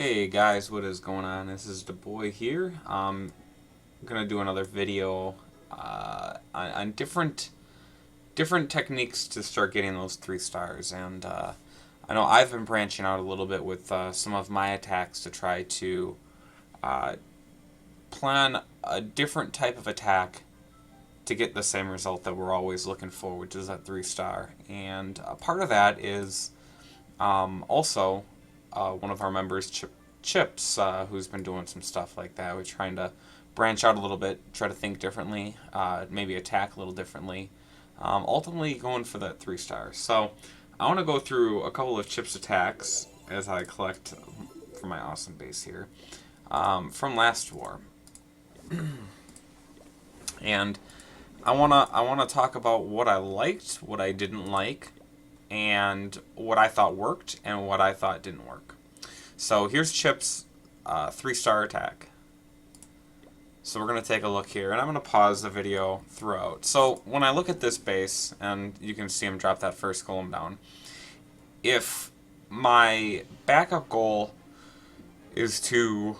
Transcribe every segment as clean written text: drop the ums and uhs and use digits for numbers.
Hey guys, what is going on? This is the boy here. I'm gonna do another video on different techniques to start getting those 3 stars, and I know I've been branching out a little bit with some of my attacks to try to uh, plan a different type of attack to get the same result that we're always looking for, which is that 3 star. And part of that is also one of our members, Chips, who's been doing some stuff like that. We're trying to branch out a little bit, try to think differently, maybe attack a little differently. Ultimately, going for that 3 star. So I want to go through a couple of Chips attacks as I collect for my awesome base here from last war, and I wanna talk about what I liked, what I didn't like, and what I thought worked and what I thought didn't work. So here's Chip's 3 star attack. So we're going to take a look here, and I'm going to pause the video throughout. So when I look at this base, and you can see him drop that first golem down, if my backup goal is to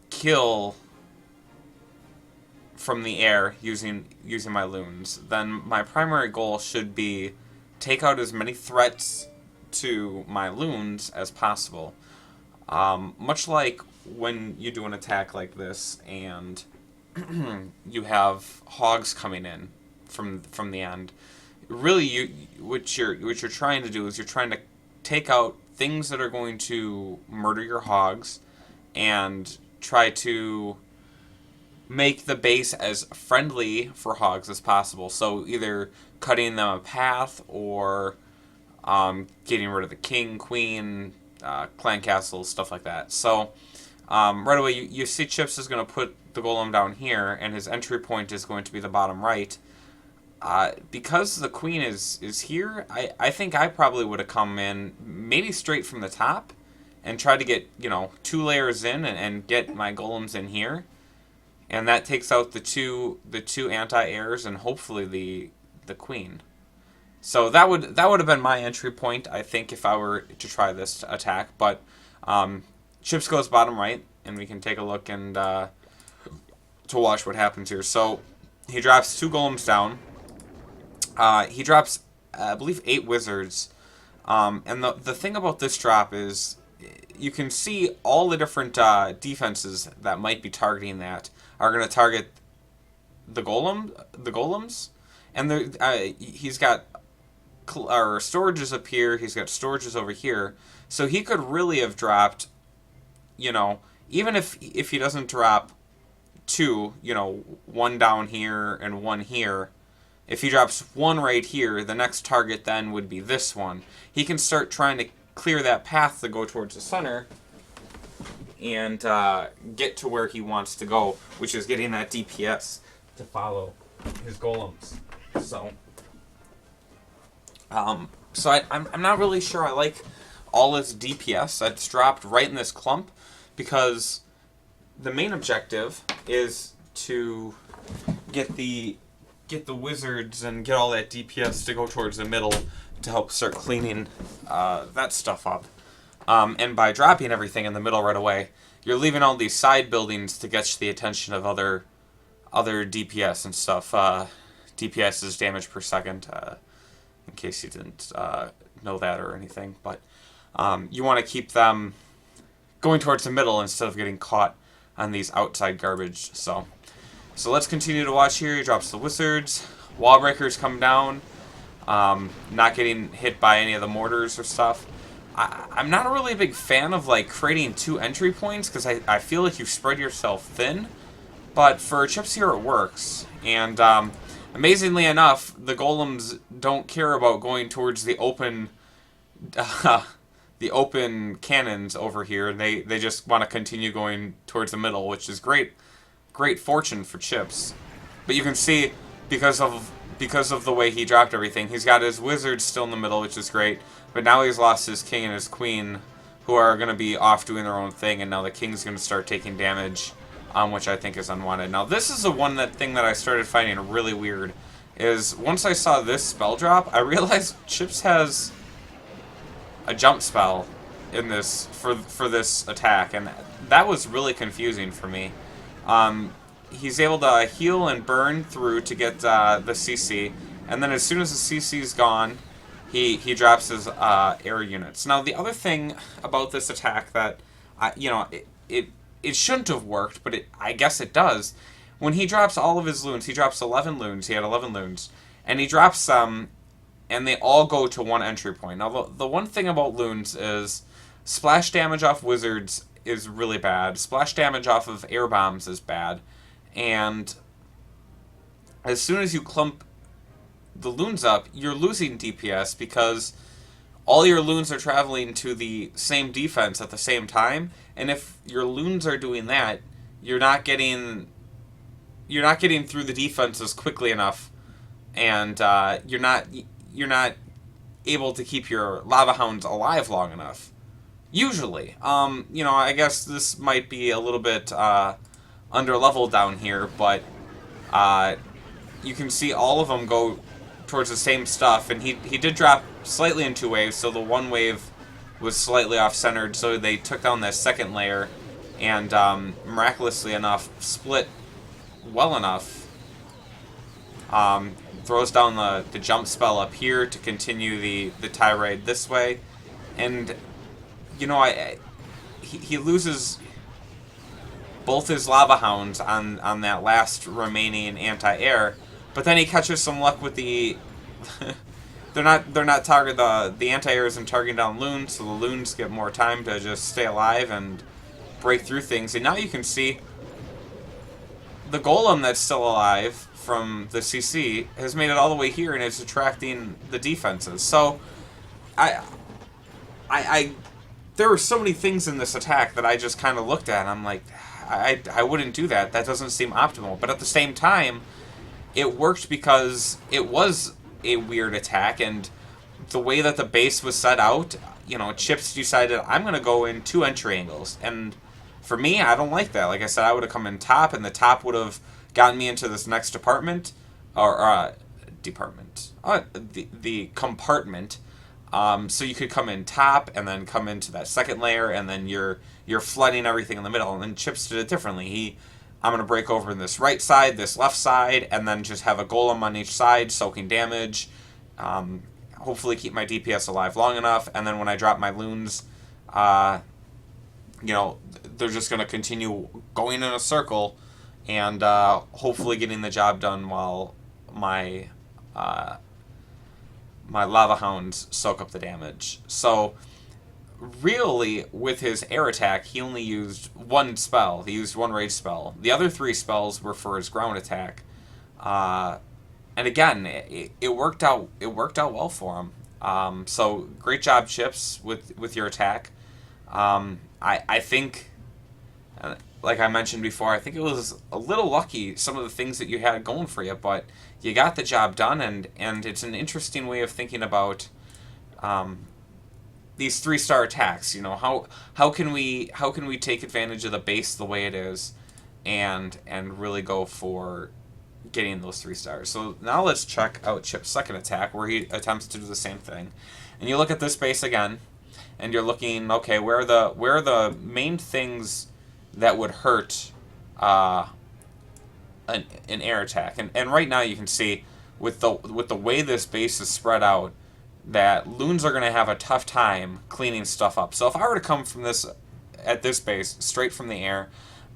kill from the air using my loons, then my primary goal should be take out as many threats to my loons as possible. Much like when you do an attack like this and you have hogs coming in from the end, really what you're trying to do is you're trying to take out things that are going to murder your hogs and try to make the base as friendly for hogs as possible. So either cutting them a path or getting rid of the king, queen, clan castles, stuff like that. So right away you see Chips is going to put the golem down here, and his entry point is going to be the bottom right. Because the queen is here, I think I probably would have come in maybe straight from the top and tried to get 2 layers in and get my golems in here. And that takes out the two anti-airs and hopefully the queen. So that would have been my entry point, I think, if I were to try this attack. But Chips goes bottom right, and we can take a look and to watch what happens here. So he drops 2 golems down. He drops, I believe, 8 wizards. And the thing about this drop is you can see all the different defenses that might be targeting that are going to target the golems, and he's got storages up here. He's got storages over here, so he could really have dropped, even if he doesn't drop 2, 1 down here and 1 here. If he drops 1 right here, the next target then would be this one. He can start trying to clear that path to go towards the center and get to where he wants to go, which is getting that DPS to follow his golems. So, I'm not really sure I like all this DPS that's dropped right in this clump, because the main objective is to get the wizards and get all that DPS to go towards the middle to help start cleaning that stuff up. And by dropping everything in the middle right away, you're leaving all these side buildings to get the attention of other DPS and stuff. DPS is damage per second, in case you didn't know that or anything. But you want to keep them going towards the middle instead of getting caught on these outside garbage. So let's continue to watch here. He drops the wizards. Wall breakers come down. Not getting hit by any of the mortars or stuff. I'm not really a big fan of creating 2 entry points, because I feel like you spread yourself thin. But for Chips here it works. And amazingly enough, the golems don't care about going towards the open cannons over here. They just want to continue going towards the middle, which is great fortune for Chips. But you can see, because of the way he dropped everything, he's got his wizards still in the middle, which is great. But now he's lost his king and his queen, who are going to be off doing their own thing, and now the king's going to start taking damage, which I think is unwanted. Now this is thing that I started finding really weird, is once I saw this spell drop, I realized Chips has a jump spell in this for this attack, and that was really confusing for me. He's able to heal and burn through to get the CC, and then as soon as the CC's gone, he drops his air units. Now the other thing about this attack that it shouldn't have worked, but I guess it does. When he drops all of his loons, he drops 11 loons. He had 11 loons, and he drops some, and they all go to one entry point. Now the one thing about loons is splash damage off wizards is really bad. Splash damage off of air bombs is bad, and as soon as you clump the loons up, you're losing DPS because all your loons are traveling to the same defense at the same time, and if your loons are doing that, you're not getting through the defenses quickly enough, and you're not able to keep your lava hounds alive long enough. Usually, I guess this might be a little bit under level down here, but you can see all of them go towards the same stuff, and he did drop slightly in 2 waves, so the one wave was slightly off-centered, so they took down that second layer, and miraculously enough, split well enough. Throws down the jump spell up here to continue the tirade this way, and he loses both his lava hounds on that last remaining anti-air, but then he catches some luck with the they're not target the anti-air isn't targeting down loons, so the loons get more time to just stay alive and break through things. And now you can see the golem that's still alive from the CC has made it all the way here, and it's attracting the defenses. So I there were so many things in this attack that I just kind of looked at and I'm like, I wouldn't do that. That doesn't seem optimal. But at the same time, it worked because it was a weird attack, and the way that the base was set out, Chips decided, I'm going to go in 2 entry angles. And for me, I don't like that. Like I said, I would have come in top, and the top would have gotten me into this next department, or the compartment. So you could come in top, and then come into that second layer, and then you're flooding everything in the middle. And then Chips did it differently. I'm going to break over in this right side, this left side, and then just have a golem on each side, soaking damage. Hopefully keep my DPS alive long enough, and then when I drop my loons, they're just going to continue going in a circle, and hopefully getting the job done while my lava hounds soak up the damage. So really, with his air attack, he only used 1 spell. He used 1 rage spell. The other 3 spells were for his ground attack. And again, it worked out. It worked out well for him. So great job, Chips, with your attack. I think, like I mentioned before, I think it was a little lucky, some of the things that you had going for you, but you got the job done, and it's an interesting way of thinking about these 3-star attacks. How can we take advantage of the base the way it is, and really go for getting those 3 stars. So now let's check out Chip's second attack, where he attempts to do the same thing. And you look at this base again, and you're looking, okay, where are the main things that would hurt an air attack? And right now you can see with the way this base is spread out, that loons are going to have a tough time cleaning stuff up. So if I were to come from this base straight from the air,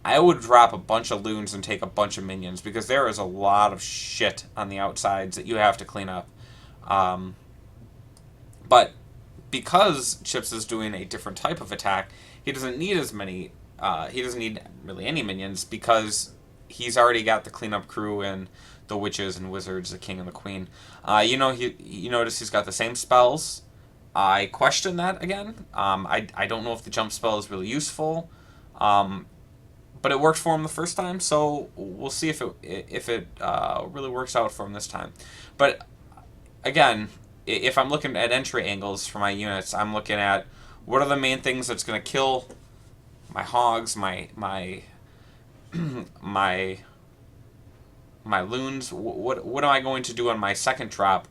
I would drop a bunch of loons and take a bunch of minions, because there is a lot of shit on the outsides that you have to clean up. But because Chips is doing a different type of attack, he doesn't need as many. He doesn't need really any minions, because he's already got the cleanup crew and the witches and wizards, the king and the queen. You notice he's got the same spells. I question that again. I don't know if the jump spell is really useful. But it worked for him the first time, so we'll see if it really works out for him this time. But again, if I'm looking at entry angles for my units, I'm looking at what are the main things that's going to kill my hogs, my loons. What am I going to do on my second drop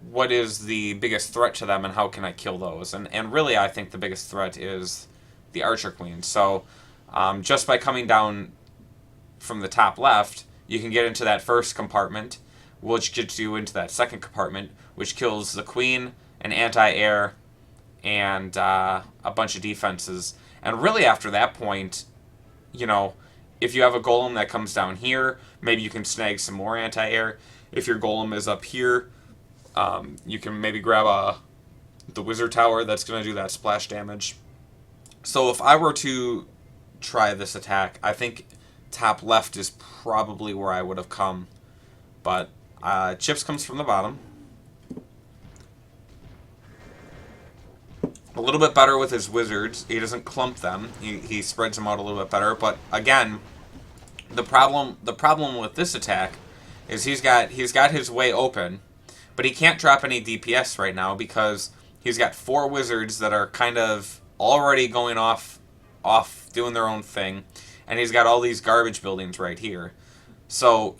what is the biggest threat to them and how can I kill those. And really, I think the biggest threat is the Archer Queen. So just by coming down from the top left, you can get into that first compartment, which gets you into that second compartment, which kills the Queen, an anti-air, and a bunch of defenses. And really, after that point, you know, if you have a golem that comes down here, maybe you can snag some more anti-air. If your golem is up here, you can maybe grab the wizard tower that's going to do that splash damage. So if I were to try this attack, I think top left is probably where I would have come. But Chips comes from the bottom. A little bit better with his wizards. He doesn't clump them. He spreads them out a little bit better. But again, the problem with this attack is he's got his way open, but he can't drop any DPS right now because he's got 4 wizards that are kind of already going off doing their own thing, and he's got all these garbage buildings right here. So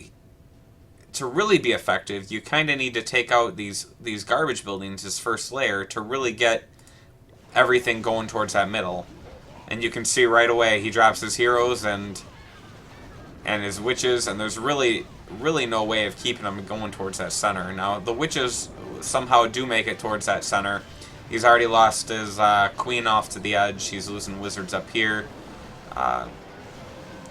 to really be effective, you kind of need to take out these garbage buildings, his first layer, to really get everything going towards that middle. And you can see right away he drops his heroes and his witches, and there's really no way of keeping him going towards that center. Now the witches somehow do make it towards that center. He's already lost his queen off to the edge. He's losing wizards up here.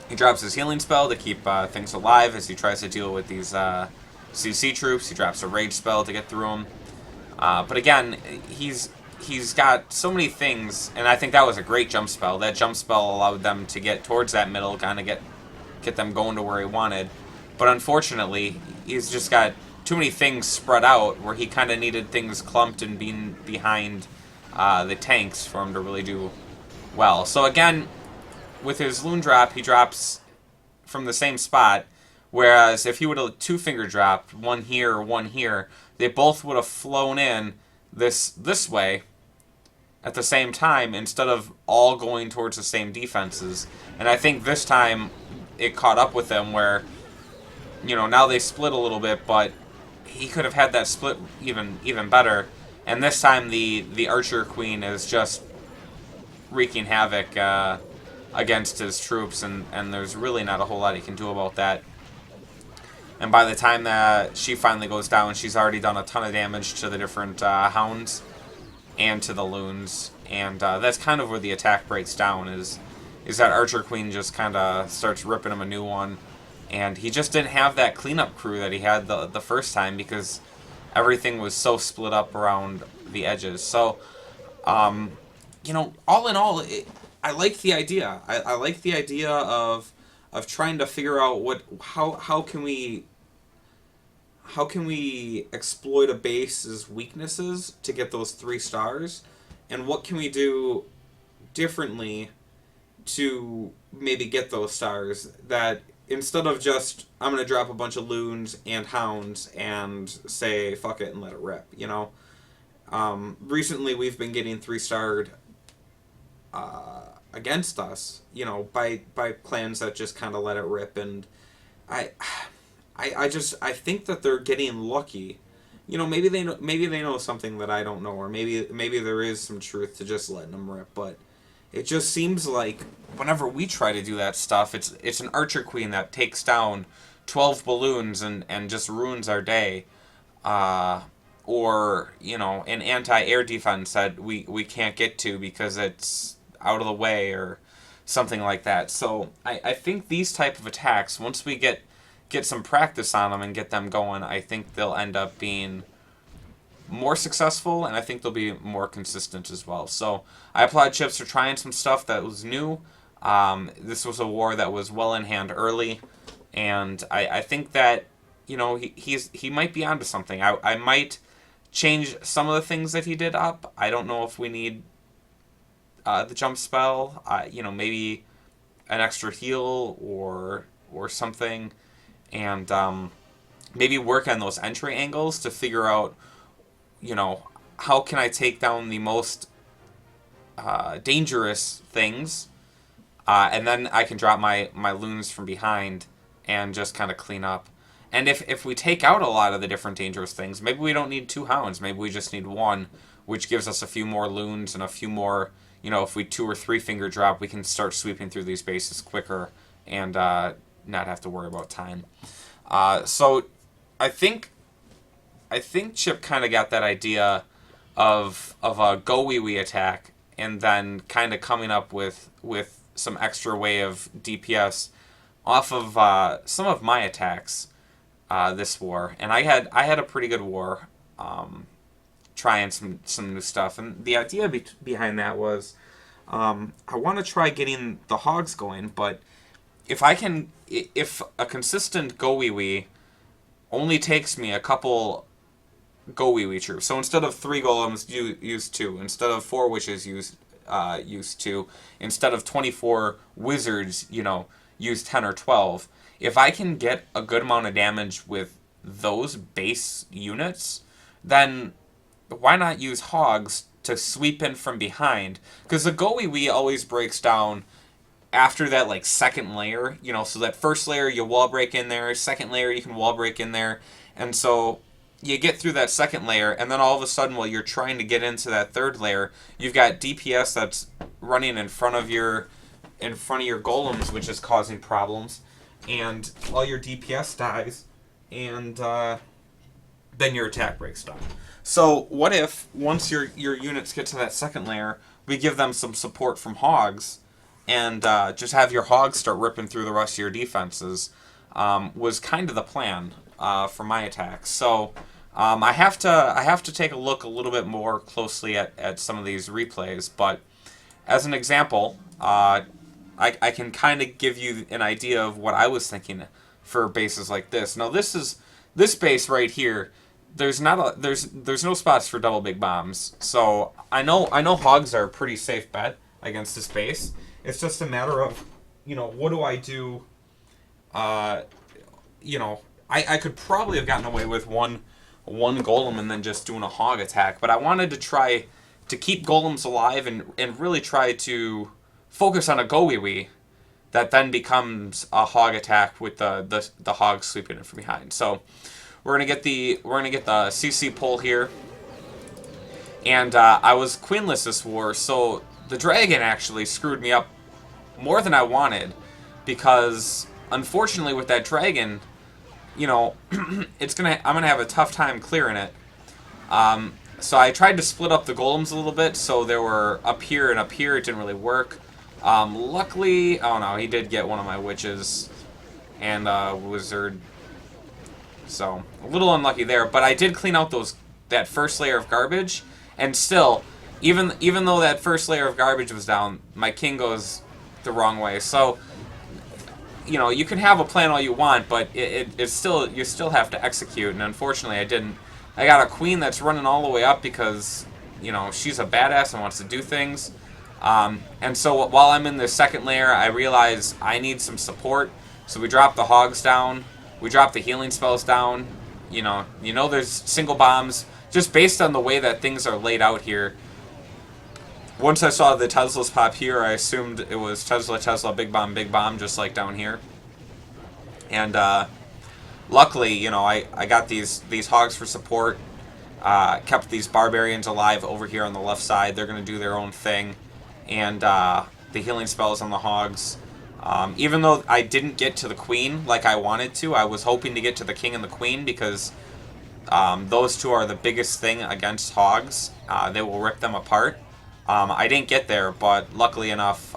He drops his healing spell to keep things alive as he tries to deal with these CC troops. He drops a rage spell to get through them. But again, he's got so many things, and I think that was a great jump spell. That jump spell allowed them to get towards that middle, kind of get them going to where he wanted. But unfortunately, he's just got too many things spread out where he kind of needed things clumped and being behind the tanks for him to really do well. So again, with his loon drop, he drops from the same spot, whereas if he would have 2-finger dropped, one here or one here, they both would have flown in this way at the same time instead of all going towards the same defenses. And I think this time it caught up with them where, you know, now they split a little bit, but he could have had that split even better. And this time the Archer Queen is just wreaking havoc against his troops, and there's really not a whole lot he can do about that. And by the time that she finally goes down, she's already done a ton of damage to the different hounds and to the loons. And that's kind of where the attack breaks down, is that Archer Queen just kind of starts ripping him a new one. And he just didn't have that cleanup crew that he had the first time because everything was so split up around the edges. So, you know, all in all, I like the idea. I like the idea of trying to figure out how can we exploit a base's weaknesses to get those 3 stars, and what can we do differently to maybe get those stars, that instead of just, I'm going to drop a bunch of loons and hounds and say, fuck it and let it rip, you know? Recently we've been getting 3-starred against us, you know, by clans that just kind of let it rip, and I think that they're getting lucky. You know, maybe they know something that I don't know, or maybe there is some truth to just letting them rip, but it just seems like whenever we try to do that stuff, it's an Archer Queen that takes down 12 balloons and just ruins our day. Or, you know, an anti-air defense that we can't get to because it's out of the way or something like that. So I think these type of attacks, once we get some practice on them and get them going, I think they'll end up being more successful, and I think they'll be more consistent as well. So I applaud Chips for trying some stuff that was new. This was a war that was well in hand early, and I think that, you know, he might be onto something. I might change some of the things that he did up. I don't know if we need the jump spell. You know, maybe an extra heal or something, and maybe work on those entry angles to figure out, you know, how can I take down the most dangerous things, and then I can drop my loons from behind and just kind of clean up. And if we take out a lot of the different dangerous things, maybe we don't need 2 hounds. Maybe we just need 1, which gives us a few more loons and a few more, if we 2 or 3 finger drop, we can start sweeping through these bases quicker and not have to worry about time. So I think Chip kind of got that idea of a GoWiWi attack, and then kind of coming up with some extra way of DPS off of some of my attacks this war. And I had a pretty good war, trying some new stuff. And the idea behind that was I want to try getting the hogs going, but if a consistent GoWiWi only takes me a couple GoWiWi troops. So instead of 3 golems, use 2. Instead of 4 witches, use 2. Instead of 24 wizards, use 10 or 12. If I can get a good amount of damage with those base units, then why not use hogs to sweep in from behind? Because the GoWiWi always breaks down after that second layer, so that first layer you wall break in there, second layer you can wall break in there, and so you get through that second layer, and then all of a sudden, while you're trying to get into that third layer, you've got DPS that's running in front of your golems, which is causing problems, and all your DPS dies, and then your attack breaks down. So what if once your units get to that second layer, we give them some support from hogs, and just have your hogs start ripping through the rest of your defenses? Was kind of the plan for my attacks. So I have to take a look a little bit more closely at some of these replays. But as an example, I can kind of give you an idea of what I was thinking for bases like this. Now this base right here. There's no spots for double big bombs. So I know hogs are a pretty safe bet against this base. It's just a matter of, what do I do? I could probably have gotten away with one golem and then just doing a hog attack, but I wanted to try to keep golems alive and really try to focus on a GoWiWi that then becomes a hog attack with the hog sweeping in from behind. So we're gonna get the CC pull here, and I was queenless this war, so the dragon actually screwed me up more than I wanted, because unfortunately with that dragon, I'm gonna have a tough time clearing it. So I tried to split up the golems a little bit, so there were up here and up here. It didn't really work. Luckily, oh no, he did get one of my witches and wizard. So a little unlucky there, but I did clean out that first layer of garbage, and still, even though that first layer of garbage was down, my king goes the wrong way. So you can have a plan all you want, but you still have to execute, and unfortunately I didn't. I got a queen that's running all the way up because she's a badass and wants to do things. And so while I'm in the second layer, I realize I need some support. So we drop the hogs down. We drop the healing spells down. There's single bombs. Just based on the way that things are laid out here. Once I saw the Teslas pop here, I assumed it was Tesla, big bomb, just like down here. And luckily, I got these hogs for support. Kept these barbarians alive over here on the left side. They're going to do their own thing. And the healing spells on the hogs. Even though I didn't get to the queen like I wanted to, I was hoping to get to the king and the queen, because those two are the biggest thing against hogs. They will rip them apart. I didn't get there, but luckily enough,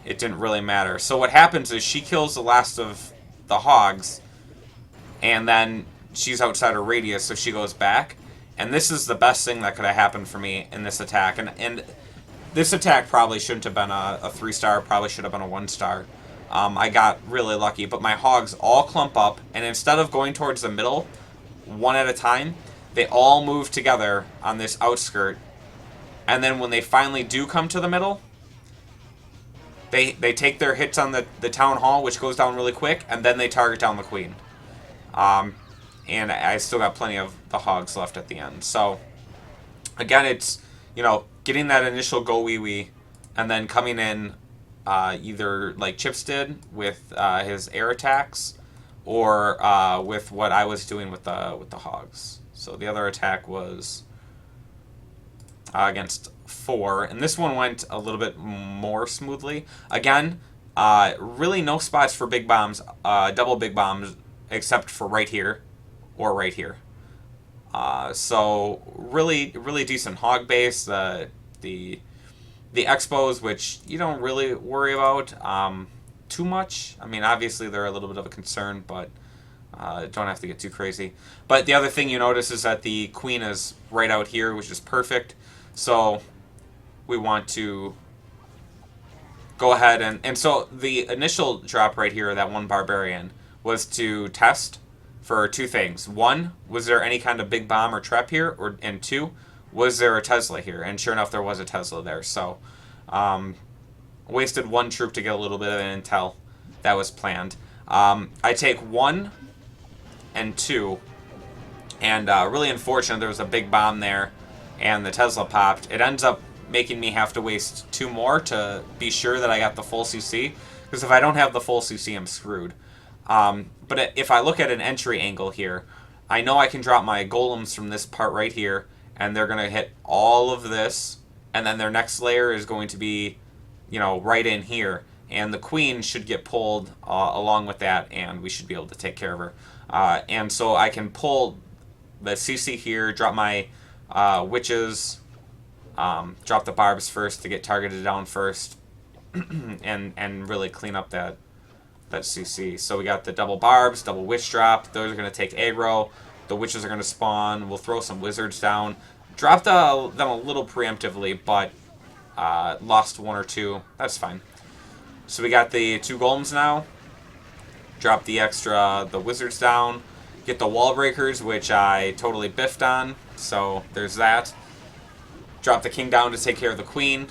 it didn't really matter. So what happens is she kills the last of the hogs, and then she's outside her radius, so she goes back. And this is the best thing that could have happened for me in this attack. And this attack probably shouldn't have been a 3-star, probably should have been a 1-star. I got really lucky, but my hogs all clump up, and instead of going towards the middle, one at a time, they all move together on this outskirt. And then when they finally do come to the middle, they take their hits on the town hall, which goes down really quick, and then they target down the queen. And I still got plenty of the hogs left at the end. So, again, it's, getting that initial GoWiWi, and then coming in either like Chips did with his air attacks, or with what I was doing with the hogs. So the other attack was against 4, and this one went a little bit more smoothly. Again, really no spots for big bombs, double big bombs, except for right here or right here. So really decent hog base. The expos, which you don't really worry about too much. I mean, obviously they're a little bit of a concern, but don't have to get too crazy. But the other thing you notice is that the queen is right out here, which is perfect. So we want to go ahead and so the initial drop right here, that one barbarian, was to test for 2 things. 1, was there any kind of big bomb or trap here? And 2, was there a Tesla here? And sure enough, there was a Tesla there. So wasted 1 troop to get a little bit of an intel. That was planned. I take 1 and 2, and really unfortunate there was a big bomb there, and the Tesla popped. It ends up making me have to waste 2 more to be sure that I got the full CC, because if I don't have the full CC, I'm screwed. But if I look at an entry angle here, I know I can drop my golems from this part right here, and they're going to hit all of this, and then their next layer is going to be, right in here. And the queen should get pulled along with that, and we should be able to take care of her. And so I can pull the CC here, drop my witches, drop the barbs first to get targeted down first, and really clean up that CC. So we got the double barbs, double witch drop. Those are going to take aggro. The witches are going to spawn. We'll throw some wizards down. Dropped them a little preemptively, but lost 1 or 2. That's fine. So we got the 2 golems now. Drop the wizards down. Get the wall breakers, which I totally biffed on. So there's that. Drop the king down to take care of the queen.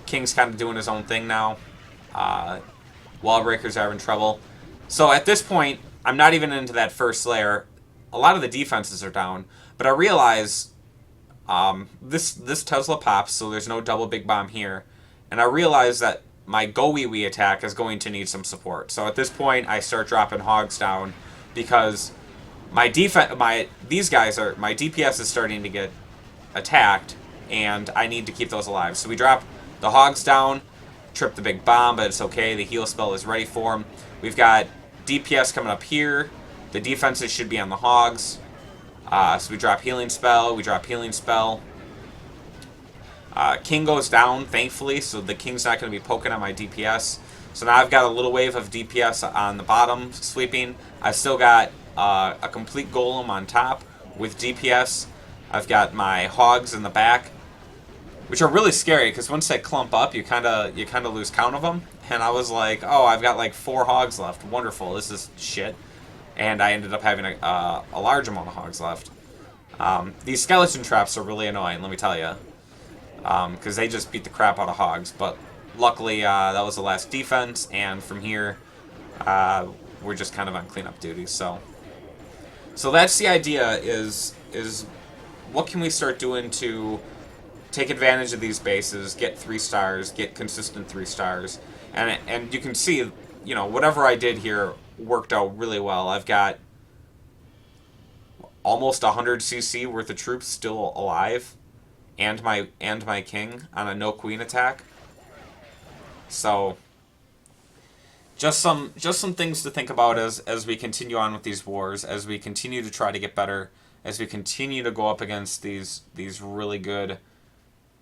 King's kind of doing his own thing now. Wall breakers are in trouble. So at this point, I'm not even into that first layer. A lot of the defenses are down, but I realize this Tesla pops, so there's no double big bomb here, and I realize that my GoWiWi attack is going to need some support. So at this point, I start dropping hogs down because my DPS is starting to get attacked, and I need to keep those alive. So we drop the hogs down, trip the big bomb, but it's okay. The heal spell is ready for him. We've got DPS coming up here. The defenses should be on the hogs. So we drop healing spell. We drop healing spell. King goes down, thankfully, so the king's not going to be poking on my DPS. So now I've got a little wave of DPS on the bottom sweeping. I've still got a complete golem on top with DPS. I've got my hogs in the back, which are really scary because once they clump up, you kind of lose count of them. And I was like, oh, I've got like 4 hogs left. Wonderful. This is shit. And I ended up having a large amount of hogs left. These skeleton traps are really annoying, let me tell you, because they just beat the crap out of hogs. But luckily, that was the last defense, and from here, we're just kind of on cleanup duty. So that's the idea: is what can we start doing to take advantage of these bases, get 3 stars, get consistent 3 stars, and you can see, whatever I did here worked out really well. I've got almost 100 CC worth of troops still alive, and my king on a no queen attack. So just some things to think about as we continue on with these wars, as we continue to try to get better, as we continue to go up against these really good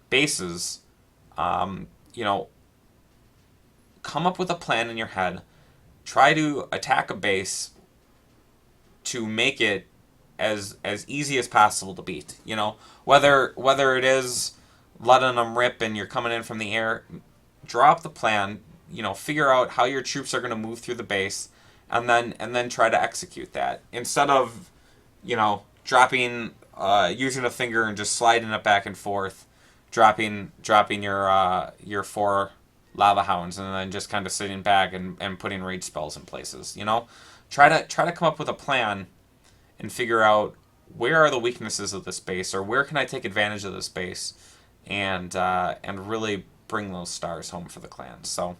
bases. Come up with a plan in your head. Try to attack a base to make it as easy as possible to beat. Whether it is letting them rip and you're coming in from the air, draw up the plan. Figure out how your troops are going to move through the base, and then try to execute that instead of dropping using a finger and just sliding it back and forth, dropping your 4 lava hounds and then just kind of sitting back and putting rage spells in places. Try to come up with a plan and figure out where are the weaknesses of this base, or where can I take advantage of this base, and really bring those stars home for the clan. So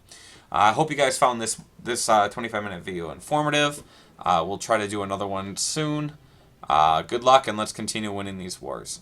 I hope you guys found this 25-minute video informative. We'll try to do another one soon. Good luck, and let's continue winning these wars.